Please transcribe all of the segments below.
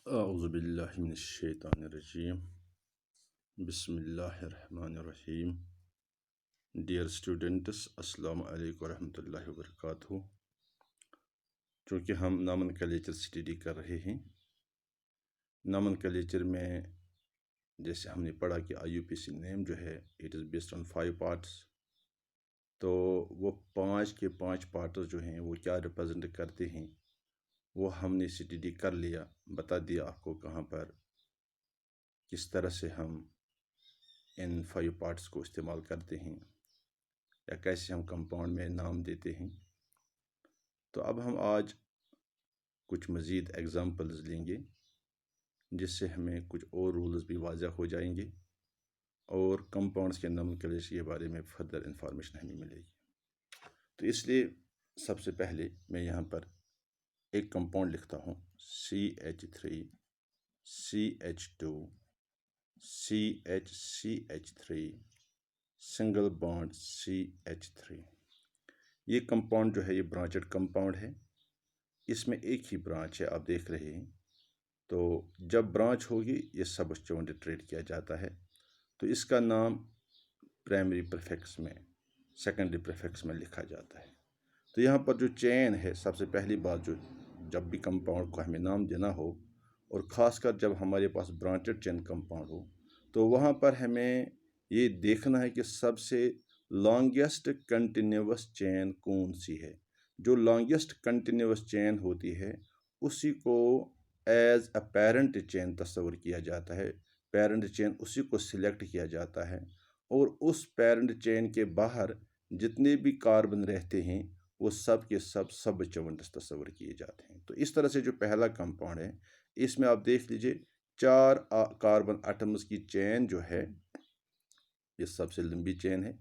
Auzubillahi minesh-shaytanir-rajim. Bismillahir-rahmanir-rahim. Dear students, Assalamu alaikum warahmatullahi wabarakatuh. चूँकि हम nomenclature study कर रहे हैं, नॉमेनक्लेचर में जैसे हमने पढ़ा कि IUPAC नेम जो है it is based on 5 parts. तो वो 5 के 5 पार्ट्स जो हैं वो क्या रिप्रेजेंट करते हैं वो हमने स्टडी कर लिया, बता दिया आपको कहाँ पर किस तरह से हम इन 5 पार्ट्स को इस्तेमाल करते हैं या कैसे हम कंपाउंड में नाम देते हैं। तो अब हम आज कुछ मज़ीद एग्ज़ाम्पल्स लेंगे जिससे हमें कुछ और रूल्स भी वाज़ह हो जाएंगे और कंपाउंड्स के नॉमेनक्लेचर के बारे में फर्दर इंफॉर्मेशन हमें मिलेगी। तो इसलिए सबसे पहले मैं यहाँ पर एक कंपाउंड लिखता हूँ CH3 CH2 CH3 single bond CH3। ये कंपाउंड जो है ये ब्रांचेड कंपाउंड है, इसमें एक ही ब्रांच है, आप देख रहे हैं। तो जब ब्रांच होगी ये सबस्टिट्यूएंट ट्रीट किया जाता है। तो इसका नाम प्राइमरी प्रीफिक्स में, सेकेंडरी प्रीफिक्स में लिखा जाता है। तो यहाँ पर जो चेन है, सबसे पहली बात जो जब भी कंपाउंड को हमें नाम देना हो और ख़ासकर जब हमारे पास ब्रांचेड चेन कंपाउंड हो तो वहाँ पर हमें ये देखना है कि सबसे लॉन्गेस्ट कंटिन्यूस चेन कौन सी है। जो लॉन्गेस्ट कंटिन्यूस चेन होती है उसी को एज अ पेरेंट चेन तस्वर किया जाता है, पेरेंट चेन उसी को सिलेक्ट किया जाता है और उस पेरेंट चेन के बाहर जितने भी कार्बन रहते हैं वो सब के सब सबस्टिट्यूएंट्स तस्वर किए जाते हैं। तो इस तरह से जो पहला कंपाउंड है इसमें आप देख लीजिए 4 कार्बन एटम्स की चेन जो है ये सबसे लंबी चेन है।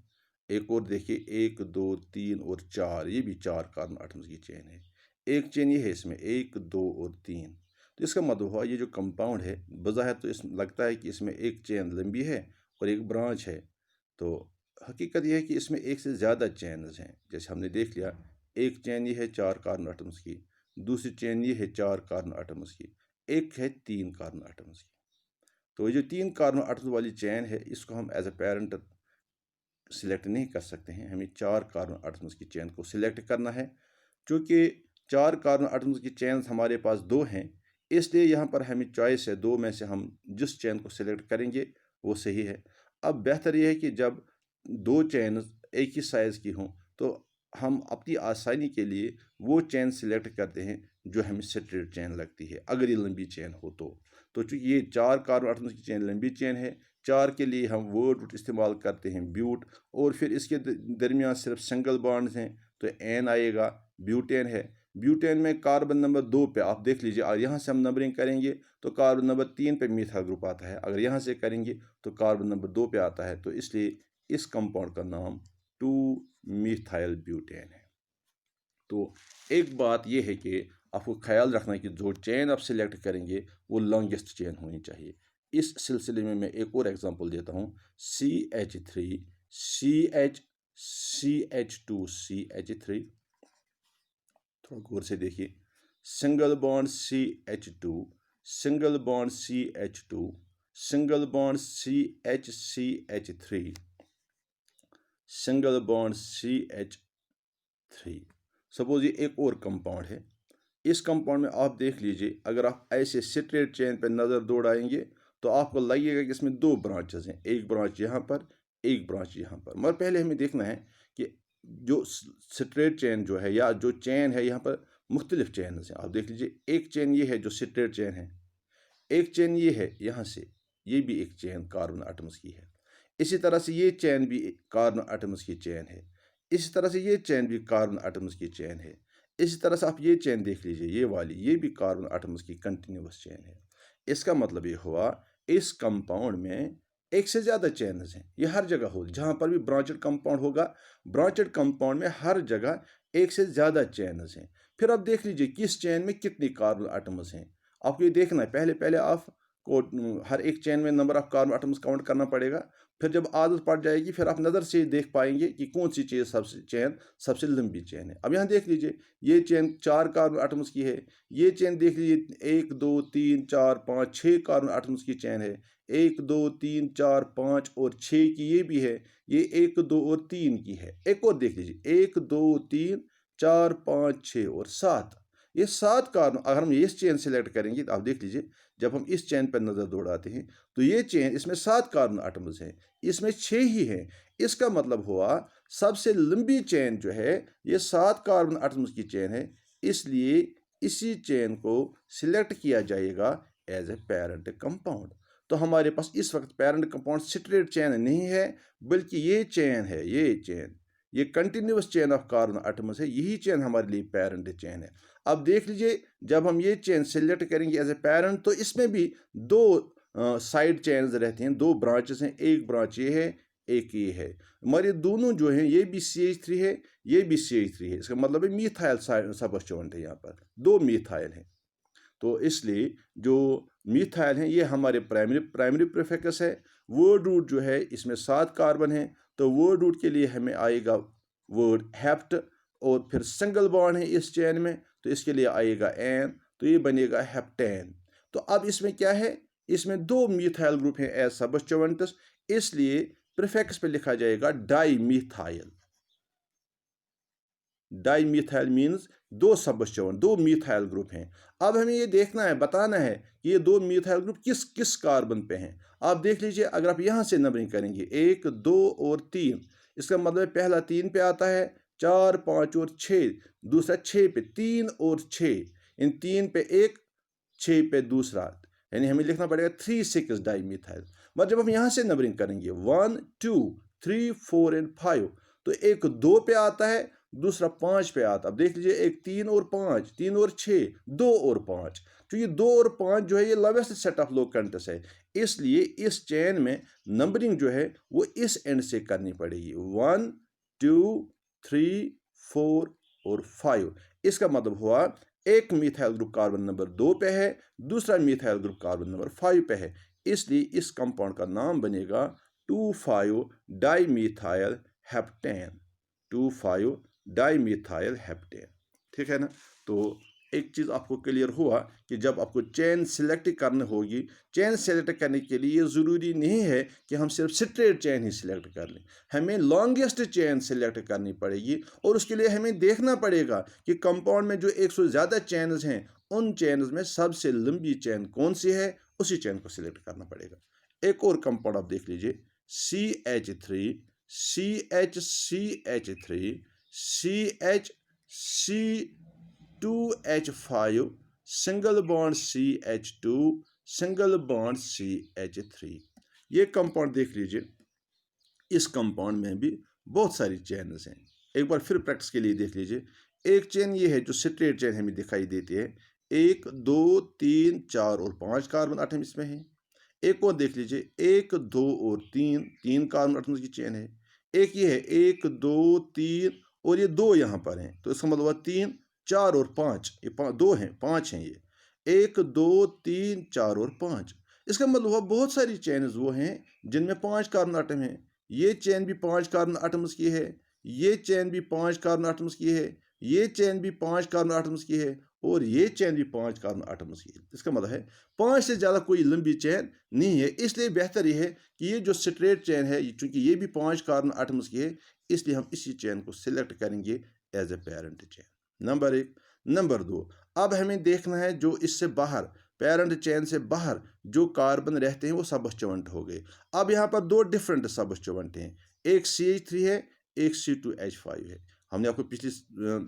एक और देखिए 1 2 3 और 4, ये भी 4 कार्बन एटम्स की चेन है। एक चेन ये है इसमें 1 2 और 3। तो इसका मतलब हुआ ये जो कंपाउंड है बज़ाहिर तो इसमें लगता है कि इसमें एक चेन लंबी है और एक ब्रांच है। तो हकीकत यह है कि इसमें एक से ज़्यादा चेन्स हैं। जैसे हमने देख लिया, एक चेन ये है 4 कार्बन एटम्स की, दूसरी चेन ये है 4 कार्बन एटम्स की, एक है 3 कार्बन एटम्स की। तो ये जो 3 कार्बन एटम्स वाली चेन है इसको हम एज ए पेरेंट सिलेक्ट नहीं कर सकते हैं, हमें 4 कार्बन एटम्स की चेन को सिलेक्ट करना है। चूँकि 4 कार्बन एटम्स की चेन हमारे पास 2 हैं, इसलिए यहाँ पर हमें चॉइस है, 2 में से हम जिस चेन को सिलेक्ट करेंगे वो सही है। अब बेहतर यह है कि जब 2 चेन एक ही साइज़ की हों तो हम अपनी आसानी के लिए वो चेन सिलेक्ट करते हैं जो हमें स्ट्रेट चेन लगती है अगर ये लंबी चेन हो तो चूँकि ये 4 कार्बन एटम्स की चेन लंबी चेन है, 4 के लिए हम वर्ड इस्तेमाल करते हैं ब्यूट, और फिर इसके दरमियान सिर्फ सिंगल बॉन्ड्स हैं तो एन आएगा। ब्यूटेन है, ब्यूटेन में कार्बन नंबर 2 पे आप देख लीजिए, और यहाँ से हम नंबरिंग करेंगे तो कार्बन नंबर 3 पे मिथाइल ग्रुप आता है, अगर यहाँ से करेंगे तो कार्बन नंबर 2 पे आता है। तो इसलिए इस कंपाउंड का नाम 2 मिथाइल ब्यूटेन है। तो एक बात यह है कि आपको ख्याल रखना है कि जो चेन आप सिलेक्ट करेंगे वो लॉन्गेस्ट चेन होनी चाहिए। इस सिलसिले में मैं एक और एग्जांपल देता हूँ, CH3 CH2 CH3। थोड़ा गौर से देखिए, single bond CH2 single bond CH2 single bond CH3 single bond CH3। Suppose ये एक और कंपाउंड है, इस कंपाउंड में आप देख लीजिए, अगर आप ऐसे स्ट्रेट चेन पर नज़र दौड़ाएंगे तो आपको लगेगा कि इसमें 2 ब्रांचेस हैं, एक ब्रांच यहाँ पर, एक ब्रांच यहाँ पर। मगर पहले हमें देखना है कि जो स्ट्रेट चेन जो है या जो चेन है यहाँ पर मुख्तलिफ चेन हैं। आप देख लीजिए, एक चेन ये है जो स्ट्रेट चेन है, एक चेन ये है यहाँ से, ये भी एक चेन कार्बन एटम्स की है। इसी तरह से ये चेन भी कार्बन एटम्स की चेन है, इसी तरह से ये चेन भी कार्बन एटम्स की चेन है। इसी तरह से आप ये चेन देख लीजिए, ये वाली, ये भी कार्बन एटम्स की कंटिन्यूस चेन है। इसका मतलब ये हुआ इस कंपाउंड में एक से ज़्यादा चेन्स हैं। ये हर जगह हो, जहाँ पर भी ब्रांचेड कंपाउंड होगा, ब्रांचेड कंपाउंड में हर जगह एक से ज़्यादा चेन्स हैं। फिर आप देख लीजिए किस चेन में कितनी कार्बन एटम्स हैं, आपको ये देखना है। पहले आप को हर एक चेन में number of carbon atoms count करना पड़ेगा। फिर जब आदत पड़ जाएगी फिर आप नज़र से देख पाएंगे कि कौन सी चेन सबसे लंबी चेन है। अब यहाँ देख लीजिए, ये चेन 4 कार्बन एटम्स की है। ये चेन देख लीजिए 1 2 3 4 5 6 कार्बन एटम्स की चेन है। 1 2 3 4 5 और 6 की ये भी है। ये 1 2 और 3 की है। एक और देख लीजिए 1 2 3 4 5 6 और 7। ये 7 कार्बन, अगर हम इस चेन सेलेक्ट करेंगे तो आप देख लीजिए, जब हम इस चेन पर नज़र दौड़ाते हैं तो ये चेन, इसमें 7 कार्बन एटम्स हैं, इसमें 6 ही हैं। इसका मतलब हुआ सबसे लंबी चेन जो है ये 7 कार्बन एटम्स की चेन है। इसलिए इसी चेन को सिलेक्ट किया जाएगा एज ए पेरेंट कंपाउंड। तो हमारे पास इस वक्त पेरेंट कंपाउंड स्ट्रेट चेन नहीं है, बल्कि ये चेन है, ये continuous chain of carbon atoms है। यही चेन हमारे लिए पेरेंट चेन है। अब देख लीजिए, जब हम ये चेन सेलेक्ट करेंगे एज ए पेरेंट तो इसमें भी 2 साइड चेन्स रहती हैं, 2 ब्रांचेस हैं। एक ब्रांच ये है, एक ये है। हमारे दोनों जो हैं, ये भी CH3 है, ये भी CH3 है। इसका मतलब है मीथाइल सबस्टिट्यूएंट है। यहाँ पर 2 मीथाइल हैं। तो इसलिए जो मीथाइल हैं ये हमारे प्राइमरी प्रीफिक्स है। वर्ड रूट जो है इसमें 7 कार्बन है, तो वर्ड रूट के लिए हमें आएगा वर्ड हेप्ट। और फिर सिंगल बॉन्ड है इस चेन में, तो इसके लिए आएगा एन, तो ये बनेगा हेप्टेन। तो अब इसमें क्या है, इसमें 2 मीथाइल ग्रुप हैं एज सबस्टिट्यूएंट्स, इसलिए प्रीफिक्स पे लिखा जाएगा dimethyl. Dimethyl means 2 substituent, 2 methyl group हैं। अब हमें ये देखना है, बताना है कि ये 2 मीथाइल ग्रुप किस किस कार्बन पे हैं। आप देख लीजिए, अगर आप यहाँ से नंबरिंग करेंगे 1 2 और 3, इसका मतलब पहला 3 पे आता है, 4 5 और 6, दूसरा 6 पे, 3 और 6, इन 3 पे एक, 6 पे दूसरा, यानी हमें लिखना पड़ेगा 3 6 डाई मीथाइल। मगर जब हम यहाँ से नंबरिंग करेंगे 1 2 3 4 एंड 5, तो एक 2 पे आता है, दूसरा 5 पे आता। अब देख लीजिए, एक 3 और 5, 3 और 6, 2 और 5। तो ये 2 और 5 जो है ये लोवेस्ट सेट ऑफ लोकेंट्स है, इसलिए इस चेन में नंबरिंग जो है वो इस एंड से करनी पड़ेगी, 1 2 3 4 और 5। इसका मतलब हुआ एक मिथाइल ग्रुप कार्बन नंबर 2 पे है, दूसरा मिथाइल ग्रुप कार्बन नंबर 5 पे है। इसलिए इस कंपाउंड का नाम बनेगा 2,5 डाईमीथाइल हेप्टेन, 2,5 डाईमीथाइल हेप्टेन। ठीक है ना। तो एक चीज़ आपको क्लियर हुआ कि जब आपको चेन सिलेक्ट करनी होगी, चेन सेलेक्ट करने के लिए ज़रूरी नहीं है कि हम सिर्फ स्ट्रेट चेन ही सिलेक्ट कर लें, हमें लॉन्गेस्ट चेन सिलेक्ट करनी पड़ेगी। और उसके लिए हमें देखना पड़ेगा कि कंपाउंड में जो 100 से ज़्यादा चेन्स हैं, उन चेन्स में सबसे लंबी चेन कौन सी है, उसी चेन को सिलेक्ट करना पड़ेगा। एक और कंपाउंड आप देख लीजिए, CH3 CH3 CH2H5 single bond CH2 single bond CH3। ये कंपाउंड देख लीजिए, इस कंपाउंड में भी बहुत सारी चेन्स हैं। एक बार फिर प्रैक्टिस के लिए देख लीजिए, एक चेन ये है जो स्ट्रेट चेन हमें दिखाई देती है, 1 2 3 4 और 5 कार्बन एटम इसमें है। एक और देख लीजिए, 1 2 और 3 कार्बन एटम की चेन है। एक ये है 1 2 3 और ये 2 यहाँ पर हैं, तो इसका मतलब 3 4 और 5, ये 2 हैं, 5 हैं। ये 1 2 3 4 और 5, इसका मतलब बहुत सारी चेन्स वो हैं जिनमें 5 कार्बन एटम हैं। ये चेन भी 5 कार्बन एटम्स की है, ये चेन भी 5 कार्बन एटम्स की है, ये चेन भी 5 कार्बन एटम्स की है, और ये चेन भी 5 कार्बन एटम्स की है। इसका मतलब है 5 से ज़्यादा कोई लंबी चेन नहीं है। इसलिए बेहतर ये है कि ये जो स्ट्रेट चेन है, चूंकि ये भी 5 कार्बन एटम्स की है, इसलिए हम इसी चेन को सिलेक्ट करेंगे as a parent chain. Number 1। Number 2, अब हमें देखना है जो इससे बाहर, पेरेंट चेन से बाहर जो कार्बन रहते हैं वो सबस्टिट्यूएंट हो गए। अब यहाँ पर 2 डिफरेंट सबस्टिट्यूएंट हैं, एक CH3 है, एक C2H5 है। हमने आपको पिछली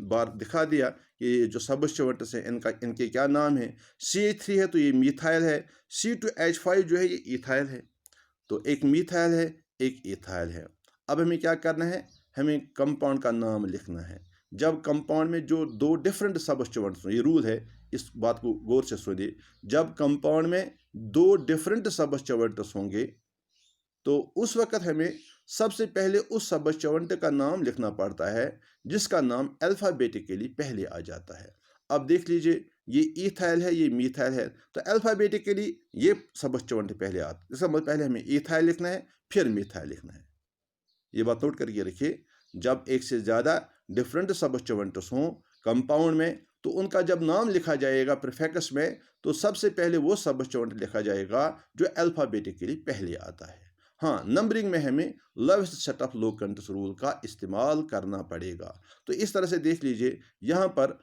बार दिखा दिया कि जो सबस्टिट्यूएंट्स हैं इनके क्या नाम है। CH3 है तो ये मीथाइल है, C2H5 जो है ये इथाइल है। तो एक मीथाइल है, एक इथाइल है। अब हमें क्या करना है, हमें कंपाउंड का नाम लिखना है। जब कंपाउंड में जो 2 डिफरेंट सबस्टिट्यूएंट्स, ये रूल है, इस बात को गौर से सुनिए, जब कंपाउंड में 2 डिफरेंट सबस्टिट्यूएंट्स होंगे तो उस वक्त हमें सबसे पहले उस सबस्टिट्यूएंट का नाम लिखना पड़ता है जिसका नाम अल्फ़ाबेटिकली पहले आ जाता है। अब देख लीजिए, ये ईथाइल है, ये मीथाइल है, तो अल्फ़ाबेटिकली ये सबस्टिट्यूएंट पहले आता है। इसका मतलब पहले हमें ईथाइल लिखना है, फिर मीथाइल लिखना है। ये बात नोट करके रखिए, जब एक से ज़्यादा डिफरेंट सबस्टिट्यूएंट्स हों कंपाउंड में, तो उनका जब नाम लिखा जाएगा प्रीफिक्स में, तो सबसे पहले वो सबस्टिट्यूएंट लिखा जाएगा जो अल्फ़ाबेटिकली पहले आता है। हाँ, नंबरिंग में हमें lowest set of locants rule का इस्तेमाल करना पड़ेगा। तो इस तरह से देख लीजिए, यहाँ पर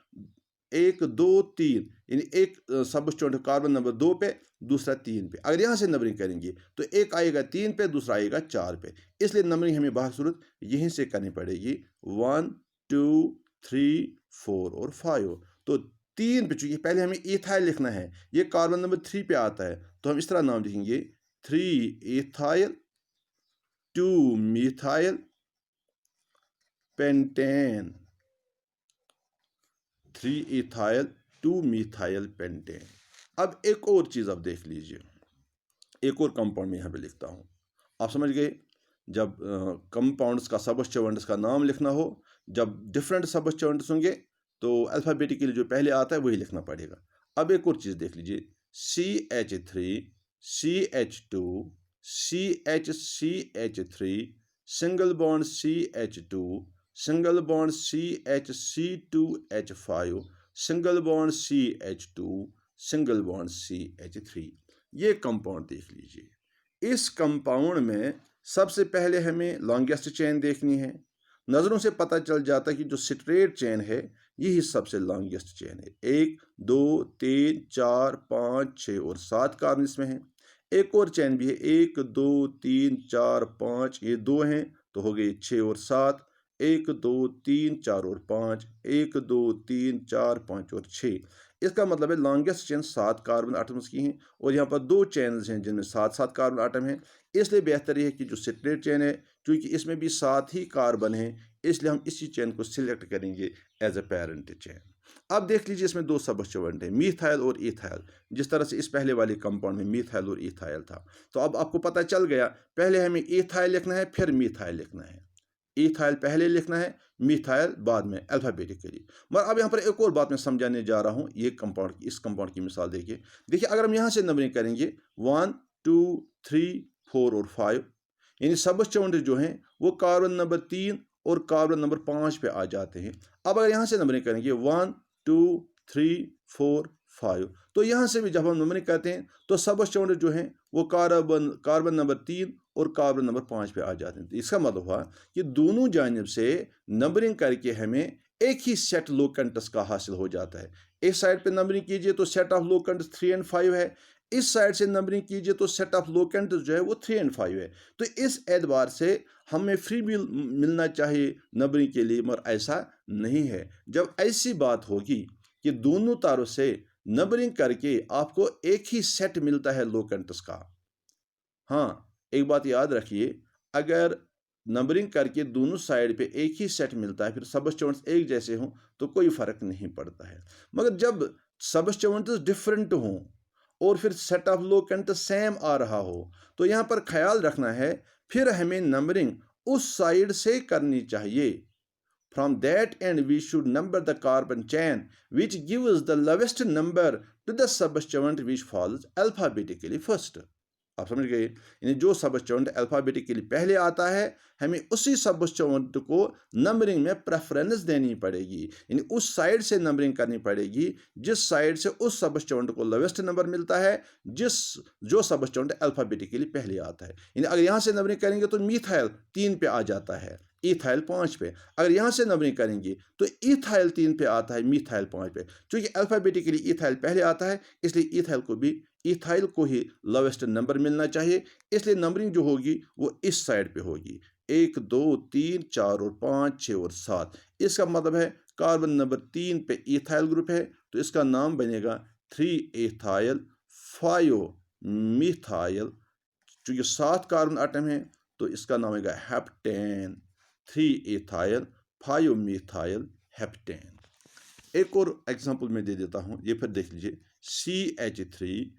1, 2, 3, यानी एक सबस्टिट्यूएंट कार्बन नंबर 2 पे, दूसरा 3 पे। अगर यहाँ से नंबरिंग करेंगे तो एक आएगा 3 पे, दूसरा आएगा 4 पे। इसलिए नंबरिंग हमें बाखसूरत यहीं से करनी पड़ेगी, 1, 2, 3, 4 और 5। तो 3 पे, चूंकि पहले हमें इथाइल लिखना है, ये कार्बन नंबर 3 पे आता है, तो हम इस तरह नाम लिखेंगे 3 ethyl 2 methyl pentane, 3 ethyl 2 methyl pentane. अब एक और चीज़ आप देख लीजिए, एक और कंपाउंड में यहाँ पे लिखता हूँ, आप समझ गए। जब कंपाउंड्स का सबस्टिट्यूएंट्स का नाम लिखना हो, जब डिफरेंट सबस्टिट्यूएंट्स होंगे, तो अल्फ़ाबेटिकली जो पहले आता है वही लिखना पड़ेगा। अब एक और चीज़ देख लीजिए, CH3 CH2 CH3 single bond CH2 single bond CH2H5 single bond CH2 single bond CH3। ये कंपाउंड देख लीजिए। इस कंपाउंड में सबसे पहले हमें लॉन्गेस्ट चेन देखनी है। नज़रों से पता चल जाता है कि जो स्ट्रेट चेन है यही सबसे लॉन्गेस्ट चेन है। 1, 2, 3, 4, 5, 6 और 7 कार्बन इसमें हैं। एक और चेन भी है, 1, 2, 3, 4, 5, ये 2 हैं, तो हो गई 6 और 7। 1, 2, 3, 4 और 5, 1, 2, 3, 4, 5 और 6। इसका मतलब है लॉन्गेस्ट चेन 7 कार्बन आटम्स की हैं, और यहाँ पर 2 चेन्स हैं जिनमें 7-7 कार्बन आटम हैं। इसलिए बेहतर है कि जो स्ट्रेट चेन है, क्योंकि इसमें भी 7 ही कार्बन हैं, इसलिए हम इसी चेन को सिलेक्ट करेंगे एज ए पेरेंट चेन। अब देख लीजिए, इसमें 2 सबस्टिट्यूएंट हैं, मीथाइल और इथाइल। जिस तरह से इस पहले वाले कंपाउंड में मीथाइल और इथाइल था, तो अब आपको पता चल गया, पहले हमें इथाइल लिखना है, फिर मीथाइल लिखना है। इथाइल पहले लिखना है, मीथाइल बाद में, अल्फ़ाबेटिकली। मगर अब यहाँ पर एक और बात मैं समझाने जा रहा हूँ, ये कंपाउंड, इस कंपाउंड की मिसाल देखिए। अगर हम यहाँ से नंबरिंग करेंगे 1, 2, 3, 4 और 5, यानी सबस्टिट्यूएंट जो हैं वो कार्बन नंबर 3 और कार्बन नंबर 5 पे आ जाते हैं। अब अगर यहाँ से नंबरिंग करेंगे 1, 2, 3, 4, 5, तो यहाँ से भी जब हम नंबरिंग करते हैं तो सबस्टिट्यूएंट जो हैं वो कार्बन नंबर 3 और कार्बन नंबर 5 पे आ जाते हैं। तो इसका मतलब हुआ कि दोनों जानिब से नंबरिंग करके हमें एक ही सेट लोकेंट्स का हासिल हो जाता है। इस साइड पे नंबरिंग कीजिए तो सेट ऑफ लोकेंट्स 3 और 5 है, इस साइड से नंबरिंग कीजिए तो सेट ऑफ लोकेंट्स जो है वो 3 और 5 है। तो इस एतबार से हमें फ्री भी मिलना चाहिए नंबरिंग के लिए, मगर ऐसा नहीं है। जब ऐसी बात होगी कि दोनों तारों से नंबरिंग करके आपको एक ही सेट मिलता है लोकेंट्स का। हाँ, एक बात याद रखिए, अगर नंबरिंग करके दोनों साइड पे एक ही सेट मिलता है, फिर सबस्टिट्यूएंट्स एक जैसे हों, तो कोई फ़र्क नहीं पड़ता है। मगर जब सबस्टिट्यूएंट्स डिफरेंट हों और फिर सेट ऑफ लोकेंट सेम आ रहा हो, तो यहाँ पर ख्याल रखना है, फिर हमें नंबरिंग उस साइड से करनी चाहिए। From that end, we should number the carbon chain which gives the lowest number to the substituent which follows alphabetically first. आप समझ गए, यानी जो सबस्टिट्यूएंट अल्फ़ाबेटिकली पहले आता है, हमें उसी सबस्टिट्यूएंट को नंबरिंग में प्रेफरेंस देनी पड़ेगी, यानी उस साइड से नंबरिंग करनी पड़ेगी जिस साइड से उस सबस्टिट्यूएंट को लोवेस्ट नंबर मिलता है, जो सबस्टिट्यूएंट अल्फ़ाबेटिकली पहले आता है। यानी अगर यहाँ से नंबरिंग करेंगे तो मीथाइल 3 पे आ जाता है, इथाइल 5 पे। अगर यहाँ से नंबरिंग करेंगे तो इथाइल 3 पे आता है, मीथाइल 5 पे। क्योंकि अल्फ़ाबेटिकली इथाइल पहले आता है, इसलिए इथाइल को ही लोवेस्ट नंबर मिलना चाहिए, इसलिए नंबरिंग जो होगी वो इस साइड पे होगी, 1, 2, 3, 4 और 5, 6 और 7। इसका मतलब है कार्बन नंबर 3 पे इथाइल ग्रुप है, तो इसका नाम बनेगा 3 इथाइल 5 मिथाइल। चूँकि 7 कार्बन आटम है, तो इसका नाम होगा हेप्टेन, 3 इथाइल 5 मिथाइल हेप्टेन। एक और एग्जांपल मैं दे देता हूँ, ये फिर देख लीजिए, CH3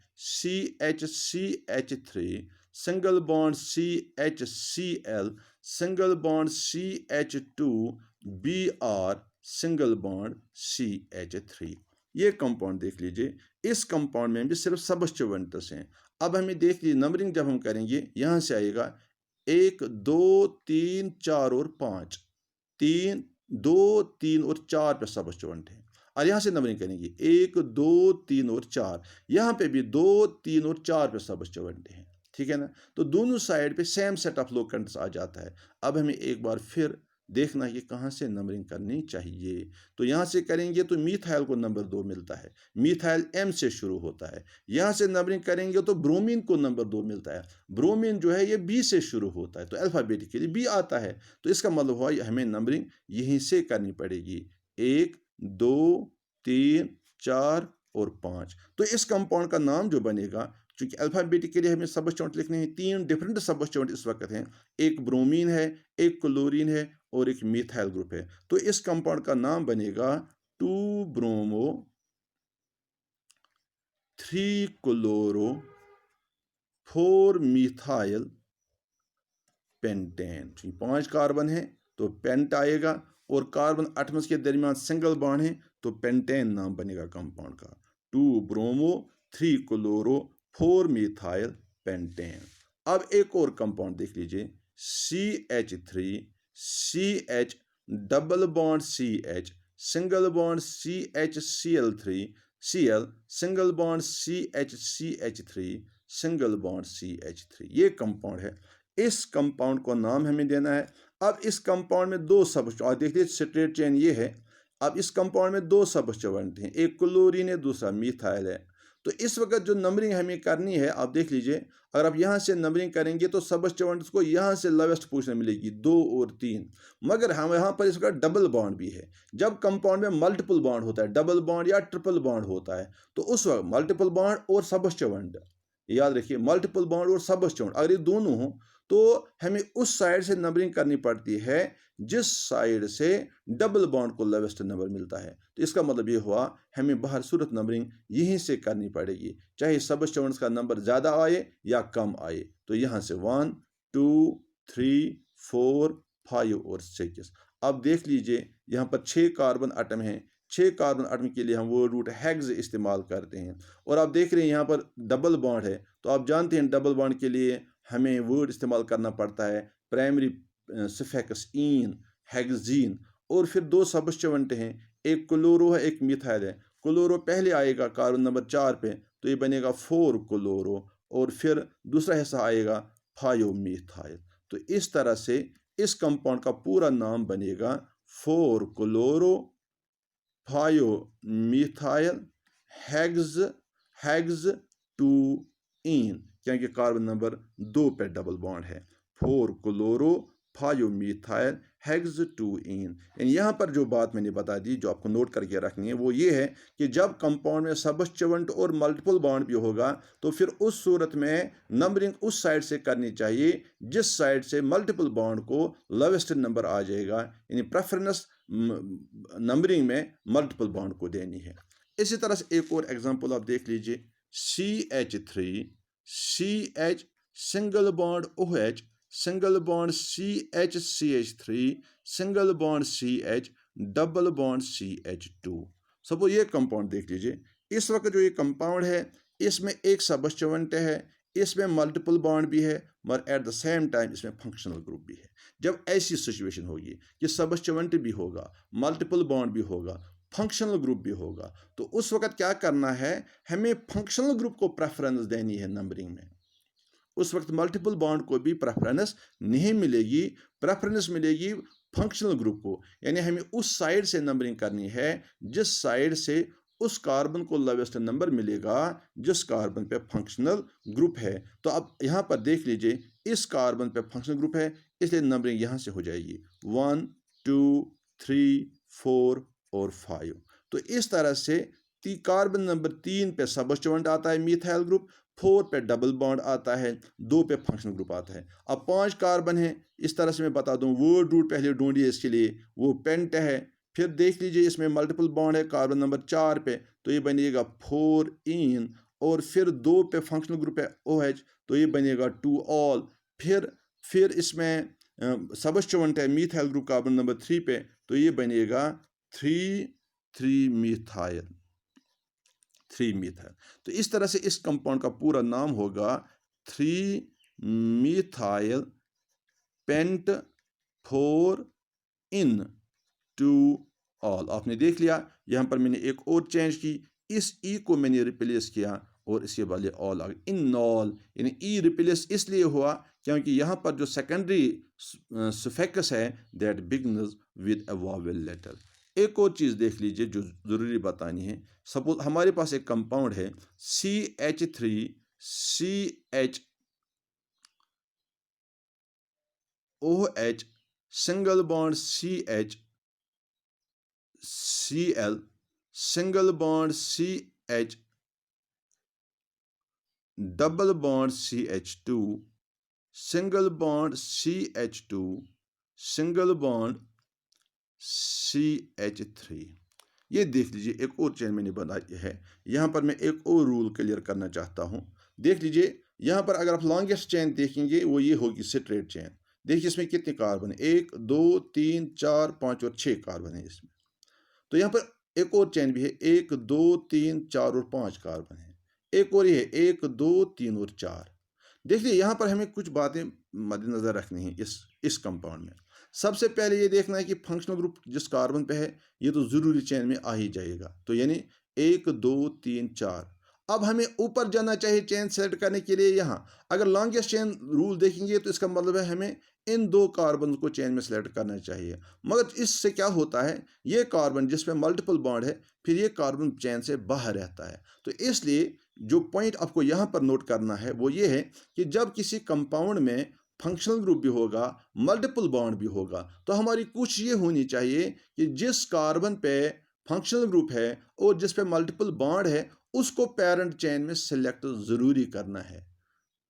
single bond CHCl single bond CH2 Br single bond CH3। ये कंपाउंड देख लीजिए, इस कंपाउंड में भी सिर्फ सबस्टिट्यूएंट्स हैं। अब हमें देख लीजिए नंबरिंग जब हम करेंगे, यहाँ से आएगा 1 2 3 4 और 5, 3 2 3 और 4 पे सबस्टिट्यूएंट है। और यहाँ से नंबरिंग करेंगे 1 2 3 और 4, यहाँ पे भी 2 3 और 4 पे सबस्टिट्यूएंट है, ठीक है ना। तो दोनों साइड पे सेम सेट ऑफ लोकेंट्स आ जाता है। अब हमें एक बार फिर देखना है कि कहाँ से नंबरिंग करनी चाहिए। तो यहाँ से करेंगे तो मीथाइल को नंबर 2 मिलता है, मीथाइल M से शुरू होता है। यहाँ से नंबरिंग करेंगे तो ब्रोमीन को नंबर 2 मिलता है, ब्रोमीन जो है ये B से शुरू होता है, तो अल्फ़ाबेटिकली B आता है। तो इसका मतलब हुआ हमें नंबरिंग यहीं से करनी पड़ेगी, 1 2 3 4 और 5। तो इस कंपाउंड का नाम जो बनेगा, चूंकि अल्फ़ाबेटिकली हमें सबस्टिट्यूएंट लिखने हैं, 3 डिफरेंट सबस्टिट्यूएंट इस वक्त हैं, एक ब्रोमीन है, एक क्लोरीन है और एक मिथाइल ग्रुप है। तो इस कंपाउंड का नाम बनेगा 2 bromo 3 chloro 4 methyl pentane. 5 carbon है तो पेंट आएगा, और कार्बन एटम्स के दरमियान सिंगल बॉन्ड है तो पेंटेन नाम बनेगा कंपाउंड का, 2 ब्रोमो 3 क्लोरो 4 मिथाइल पेंटेन। अब एक और कंपाउंड देख लीजिए, CH3 CH double bond CH single bond CHCl3 Cl single bond CH3 single bond CH3, ये कंपाउंड है। इस कंपाउंड को नाम हमें देना है। अब इस कंपाउंड में दो सबस्टिट्यूएंट, देखिए स्ट्रेट चेन ये है। अब इस कंपाउंड में दो सबस्टिट्यूएंट हैं, एक क्लोरीन है दूसरा मिथाइल है। तो इस वक्त जो नंबरिंग हमें करनी है, आप देख लीजिए, अगर आप यहाँ से नंबरिंग करेंगे तो सबस्टिट्यूएंट्स को यहाँ से लोवेस्ट पोजीशन मिलेगी 2 और 3, मगर हम यहाँ पर इसका डबल बॉन्ड भी है। जब कंपाउंड में मल्टीपल बॉन्ड होता है, डबल बॉन्ड या ट्रिपल बॉन्ड होता है, तो उस वक्त मल्टीपल बॉन्ड और सबस्टिट्यूएंट, याद रखिए मल्टीपल बॉन्ड और सबस्टिट्यूएंट अगर ये दोनों हो तो हमें उस साइड से नंबरिंग करनी पड़ती है जिस साइड से डबल बॉन्ड को लोवेस्ट नंबर मिलता है। तो इसका मतलब ये हुआ हमें बाहर सूरत नंबरिंग यहीं से करनी पड़ेगी, चाहे सबस्टिट्यूएंट्स का नंबर ज़्यादा आए या कम आए। तो यहाँ से 1 2 3 4 5 और 6। अब देख लीजिए यहाँ पर 6 कार्बन एटम हैं, 6 कार्बन एटम के लिए हम वर्ड रूट हेक्स इस्तेमाल करते हैं। और आप देख रहे हैं यहाँ पर डबल बॉन्ड है, तो आप जानते हैं डबल बॉन्ड के लिए हमें वर्ड इस्तेमाल करना पड़ता है प्राइमरी सफिक्स ईन, हेक्सीन, और फिर दो सबस्टिट्यूएंट हैं, एक क्लोरो है एक मिथाइल है। क्लोरो पहले आएगा कार्बन नंबर 4 पे, तो ये बनेगा 4 क्लोरो, और फिर दूसरा हिस्सा आएगा 5 मिथाइल। तो इस तरह से इस कंपाउंड का पूरा नाम बनेगा 4 क्लोरो 5 मिथाइल हेक्स 2 इन, क्योंकि कार्बन नंबर 2 पे डबल बॉन्ड है, 4 क्लोरो 5 मिथाइल हेक्स 2 इन। यहाँ पर जो बात मैंने बता दी जो आपको नोट करके रखनी है वो ये है कि जब कंपाउंड में सबस्टिट्यूएंट और मल्टीपल बॉन्ड भी होगा तो फिर उस सूरत में नंबरिंग उस साइड से करनी चाहिए जिस साइड से मल्टीपल बॉन्ड को लोवेस्ट नंबर आ जाएगा, यानी प्रेफरेंस नंबरिंग में मल्टीपल बॉन्ड को देनी है। इसी तरह से एक और एग्जांपल आप देख लीजिए, CH3 CH single bond OH single bond CH3 single bond CH double bond CH2। Suppose ये कंपाउंड देख लीजिए, इस वक्त जो ये कंपाउंड है इसमें एक सबस्टिट्यूएंट है, इसमें मल्टीपल बॉन्ड भी है, मगर एट द सेम टाइम इसमें फंक्शनल ग्रुप भी है। जब ऐसी सिचुएशन होगी कि सबस्टिट्यूएंट भी होगा, मल्टीपल बॉन्ड भी होगा, फंक्शनल ग्रुप भी होगा, तो उस वक्त क्या करना है, हमें फंक्शनल ग्रुप को प्रेफरेंस देनी है नंबरिंग में। उस वक्त मल्टीपल बॉन्ड को भी प्रेफरेंस नहीं मिलेगी, प्रेफरेंस मिलेगी फंक्शनल ग्रुप को, यानी हमें उस साइड से नंबरिंग करनी है जिस साइड से उस कार्बन को लोवेस्ट नंबर मिलेगा जिस कार्बन पे फंक्शनल ग्रुप है। तो अब यहाँ पर देख लीजिए इस कार्बन पे फंक्शनल ग्रुप है, इसलिए नंबरिंग यहाँ से हो जाएगी 1 2 3 4 और 5। तो इस तरह से कार्बन नंबर 3 पे सबस्टिट्यूएंट आता है मिथाइल ग्रुप, 4 पे डबल बॉन्ड आता है, 2 पे फंक्शनल ग्रुप आता है। अब 5 कार्बन है, इस तरह से मैं बता दूं वर्ड रूट पहले ढूंढिए इसके लिए, वो पेंट है। फिर देख लीजिए इसमें मल्टीपल बॉन्ड है कार्बन नंबर 4 पे, तो ये बनेगा 4 इन, और फिर 2 पे फंक्शनल ग्रुप है OH, तो ये बनेगा 2 ऑल। फिर इसमें सबस्टिट्यूएंट है मिथाइल ग्रुप कार्बन नंबर 3 पे, तो ये बनेगा 3 मिथाइल। 3 मिथाइल। तो इस तरह से इस कंपाउंड का पूरा नाम होगा 3 मिथाइल पेंट 4 इन 2 ऑल। आपने देख लिया, यहाँ पर मैंने एक और चेंज की, इस ई को मैंने रिप्लेस किया और इसके बदले ऑल आ गया, इन ऑल। यानी ई रिप्लेस इसलिए हुआ क्योंकि यहाँ पर जो सेकेंडरी सफिक्स है that begins with a vowel letter. एक और चीज़ देख लीजिए जो ज़रूरी बतानी है। सपोज हमारे पास एक कंपाउंड है CH3 CH OH single bond CH Cl single bond CH double bond CH2 single bond CH2 single bond CH3। ये देख लीजिए एक और चेन मैंने बनाई है। यहाँ पर मैं एक और रूल क्लियर करना चाहता हूँ। देख लीजिए यहाँ पर अगर आप लॉन्गेस्ट चेन देखेंगे वो ये होगी स्ट्रेट चेन। देखिए इसमें कितने कार्बन है, 1 2 3 4 5 और 6 कार्बन है इसमें। तो यहाँ पर एक और चेन भी है, 1 2 3 4 और 5 कार्बन है। एक और ये है 1 2 3 और 4। देखिए यहाँ पर हमें कुछ बातें मद्देनजर रखनी है इस कंपाउंड में। सबसे पहले ये देखना है कि फंक्शनल ग्रुप जिस कार्बन पे है ये तो जरूरी चेन में आ ही जाएगा। तो यानी 1 2 3 4। अब हमें ऊपर जाना चाहिए चेन सेलेक्ट करने के लिए। यहाँ अगर लॉन्गेस्ट चेन रूल देखेंगे तो इसका मतलब है हमें इन 2 कार्बन को चेन में सेलेक्ट करना चाहिए। मगर इससे क्या होता है, ये कार्बन जिसमें मल्टीपल बॉन्ड है फिर ये कार्बन चेन से बाहर रहता है। तो इसलिए जो पॉइंट आपको यहाँ पर नोट करना है वो ये है कि जब किसी कंपाउंड में फंक्शनल ग्रुप भी होगा मल्टीपल बॉन्ड भी होगा तो हमारी कुछ ये होनी चाहिए कि जिस कार्बन पे फंक्शनल ग्रुप है और जिस पे मल्टीपल बॉन्ड है उसको पेरेंट चेन में सिलेक्ट जरूरी करना है।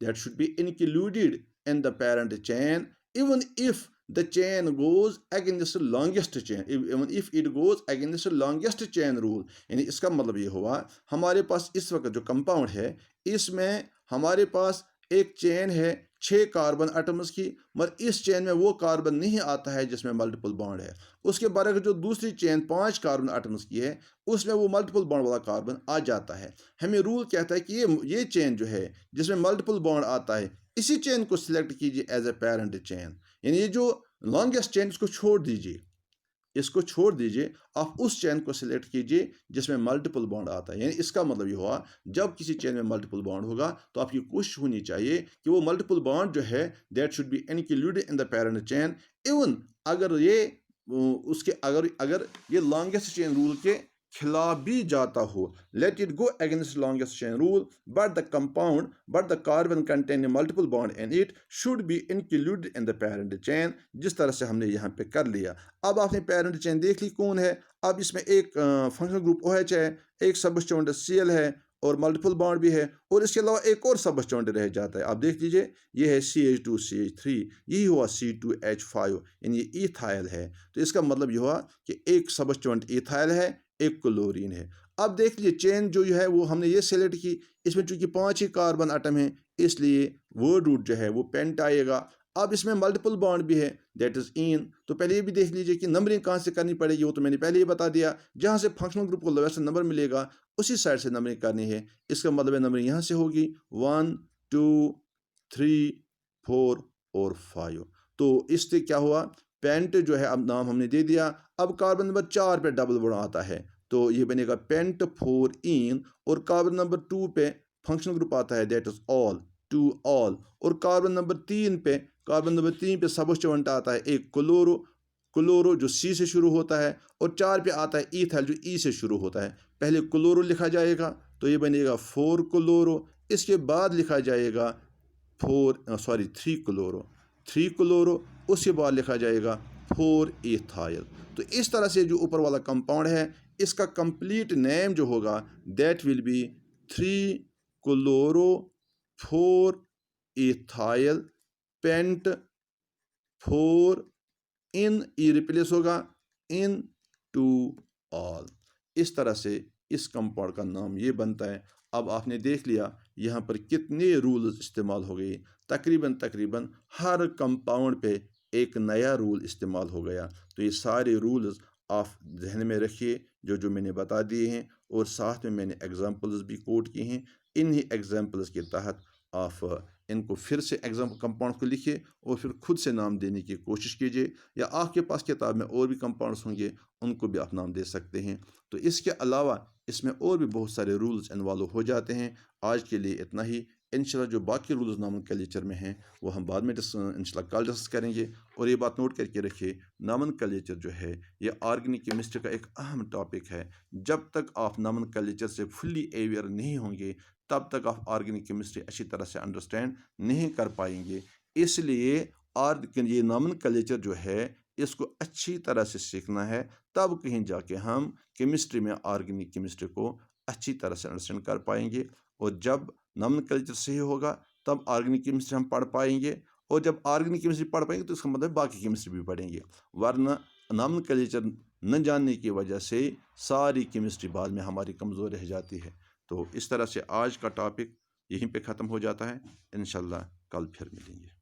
That should be included in the parent chain even if the chain goes against the longest chain, even if it goes against the longest chain rule। यानी इसका मतलब ये हुआ हमारे पास इस वक्त जो कंपाउंड है इसमें हमारे पास एक चेन है 6 कार्बन एटम्स की, मगर इस चेन में वो कार्बन नहीं आता है जिसमें मल्टीपल बॉन्ड है। उसके बरक्स जो दूसरी चेन 5 कार्बन एटम्स की है उसमें वो मल्टीपल बॉन्ड वाला कार्बन आ जाता है। हमें रूल कहता है कि ये चेन जो है जिसमें मल्टीपल बॉन्ड आता है इसी चेन को सिलेक्ट कीजिए एज ए पेरेंट चेन। यानी ये जो लॉन्गेस्ट चेन इसको छोड़ दीजिए, इसको छोड़ दीजिए, आप उस चेन को सिलेक्ट कीजिए जिसमें मल्टीपल बॉन्ड आता है। यानी इसका मतलब ये हुआ जब किसी चेन में मल्टीपल बॉन्ड होगा तो आपकी कोशिश होनी चाहिए कि वो मल्टीपल बॉन्ड जो है that should be included in the parent chain. Even अगर ये उसके अगर ये लॉन्गेस्ट चेन रूल के खिलाफ भी जाता हो, let it go against longest chain rule but the carbon containing multiple bond in it should be included in the parent chain. जिस तरह से हमने यहाँ पे कर लिया। अब आपने पेरेंट चेन देख ली कौन है। अब इसमें एक फंक्शनल ग्रुप OH है, एक सबस्टिट्यूएंट Cl है और मल्टीपल बॉन्ड भी है और इसके अलावा एक और सबस्टिट्यूएंट रह जाता है। आप देख लीजिए ये है CH2 CH3, यही हुआ C2H5 यानी ये इथाइल है। तो इसका मतलब ये हुआ कि एक सबस्टिट्यूएंट इथाइल है एक क्लोरीन है। अब देख लीजिए चेन जो है वो हमने ये सेलेक्ट की, इसमें चूंकि 5 ही कार्बन आटम है इसलिए वर्ड रूट जो है वो पेंट आएगा। अब इसमें मल्टीपल बॉन्ड भी है दैट इज इन। तो पहले ये भी देख लीजिए कि नंबरिंग कहाँ से करनी पड़ेगी, वो तो मैंने पहले ही बता दिया। जहाँ से फंक्शनल ग्रुप को लोएस्ट नंबर मिलेगा उसी साइड से नंबरिंग करनी है। इसका मतलब है नंबरिंग यहाँ से होगी 1 2 3 4 और 5। तो इससे क्या हुआ, पेंट जो है अब नाम हमने दे दिया। अब कार्बन नंबर 4 पे डबल बॉन्ड आता है तो ये बनेगा पेंट 4 इन और कार्बन नंबर 2 पे फंक्शनल ग्रुप आता है दैट इज ऑल 2 ऑल और कार्बन नंबर 3 पे सबस्टिट्यूएंट आता है एक क्लोरो जो C से शुरू होता है और 4 पे आता है इथाइल जो E से शुरू होता है। पहले क्लोरो लिखा जाएगा तो ये बनेगा 4 क्लोरो, इसके बाद लिखा जाएगा 3 क्लोरो, उसके बाद लिखा जाएगा 4 इथाइल। तो इस तरह से जो ऊपर वाला कंपाउंड है इसका कंप्लीट नेम जो होगा that will be 3 chloro 4 ethyl pent 4 इन ई रिप्लेस होगा इन 2 ऑल। इस तरह से इस कंपाउंड का नाम ये बनता है। अब आपने देख लिया यहाँ पर कितने रूल्स इस्तेमाल हो गए, तकरीबन हर कंपाउंड पे एक नया रूल इस्तेमाल हो गया। तो ये सारे रूल्स आप जहन में रखिए जो मैंने बता दिए हैं और साथ में मैंने एग्जांपल्स भी कोट किए हैं। इन्हीं एग्जांपल्स के तहत आप इनको फिर से एग्जाम्पल कंपाउंड को लिखिए और फिर खुद से नाम देने की कोशिश कीजिए, या आपके पास किताब में और भी कंपाउंड्स होंगे उनको भी आप नाम दे सकते हैं। तो इसके अलावा इसमें और भी बहुत सारे रूल्स इन्वॉल्व हो जाते हैं। आज के लिए इतना ही। इंशाल्लाह जो बाकी रूल्स नॉमेनक्लेचर में हैं वो हम बाद में इंशाल्लाह कल डिस्कस करेंगे। और ये बात नोट करके रखिए, नॉमेनक्लेचर जो है ये ऑर्गेनिक केमिस्ट्री का एक अहम टॉपिक है। जब तक आप नॉमेनक्लेचर से फुल्ली अवेयर नहीं होंगे तब तक आप ऑर्गेनिक केमिस्ट्री अच्छी तरह से अंडरस्टैंड नहीं कर पाएंगे। इसलिए ये नॉमेनक्लेचर जो है इसको अच्छी तरह से सीखना है, तब कहीं जाके हम केमिस्ट्री में ऑर्गेनिक केमिस्ट्री को अच्छी तरह से अंडरस्टैंड कर पाएंगे। और जब नॉमेनक्लेचर सही होगा तब ऑर्गेनिक केमिस्ट्री हम पढ़ पाएंगे, और जब ऑर्गेनिक केमिस्ट्री पढ़ पाएंगे तो इसका मतलब बाकी केमिस्ट्री भी पढ़ेंगे। वरना नॉमेनक्लेचर न जानने की वजह से सारी केमिस्ट्री बाद में हमारी कमज़ोर रह जाती है। तो इस तरह से आज का टॉपिक यहीं पे ख़त्म हो जाता है। इंशाल्लाह कल फिर मिलेंगे।